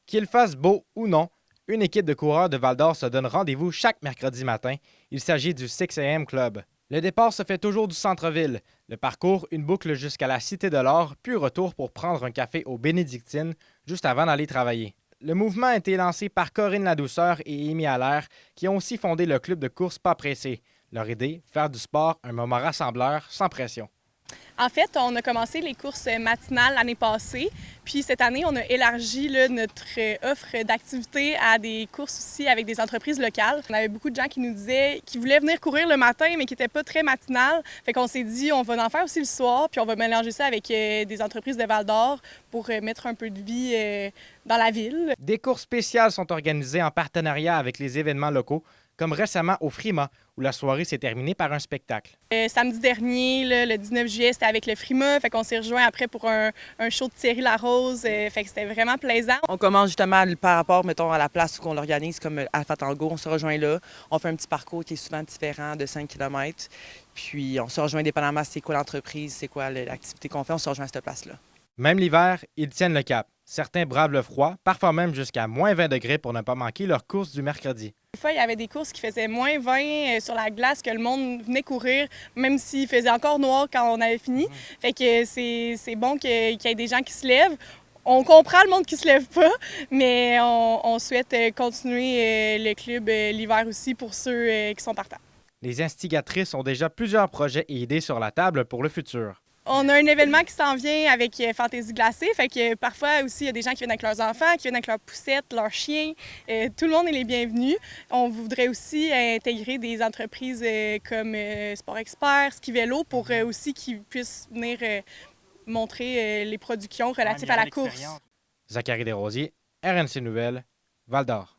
Qu'il fasse beau ou non, une équipe de coureurs de Val-d'Or se donne rendez-vous chaque mercredi matin. Il s'agit du 6am Club. Le départ se fait toujours du centre-ville. Le parcours, une boucle jusqu'à la Cité de l'Or, puis retour pour prendre un café aux Bénédictines juste avant d'aller travailler. Le mouvement a été lancé par Corinne Ladouceur et Amy Allaire, qui ont aussi fondé le club de course Pas Pressé. Leur idée, faire du sport un moment rassembleur sans pression. En fait, on a commencé les courses matinales l'année passée, puis cette année, on a élargi notre offre d'activités à des courses aussi avec des entreprises locales. On avait beaucoup de gens qui nous disaient qu'ils voulaient venir courir le matin, mais qui n'étaient pas très matinales. Fait qu'on s'est dit, on va en faire aussi le soir, puis on va mélanger ça avec des entreprises de Val-d'Or pour mettre un peu de vie dans la ville. Des courses spéciales sont organisées en partenariat avec les événements locaux, comme récemment au Frima, où la soirée s'est terminée par un spectacle. Samedi dernier, le 19 juillet, c'était avec le Frima, fait qu'on s'est rejoint après pour un show de Thierry Larose, fait que c'était vraiment plaisant. On commence justement par rapport, mettons, à la place où on l'organise, comme Alpha Tango, on se rejoint là, on fait un petit parcours qui est souvent différent de 5 km, puis on se rejoint dépendamment c'est quoi l'entreprise, c'est quoi l'activité qu'on fait, on se rejoint à cette place-là. Même l'hiver, ils tiennent le cap. Certains bravent le froid, parfois même jusqu'à moins 20 degrés pour ne pas manquer leur course du mercredi. Des fois, il y avait des courses qui faisaient moins 20 sur la glace que le monde venait courir, même s'il faisait encore noir quand on avait fini. Fait que c'est bon qu'il y ait des gens qui se lèvent. On comprend le monde qui se lève pas, mais on souhaite continuer le club l'hiver aussi pour ceux qui sont partants. Les instigatrices ont déjà plusieurs projets et idées sur la table pour le futur. On a un événement qui s'en vient avec Fantaisie glacée, fait que parfois aussi il y a des gens qui viennent avec leurs enfants, qui viennent avec leurs poussettes, leurs chiens. Tout le monde est les bienvenus. On voudrait aussi intégrer des entreprises comme Sport Expert, Ski Vélo pour aussi qu'ils puissent venir montrer les productions relatives à la course. Zachary Desrosiers, RNC Nouvelles, Val-d'Or.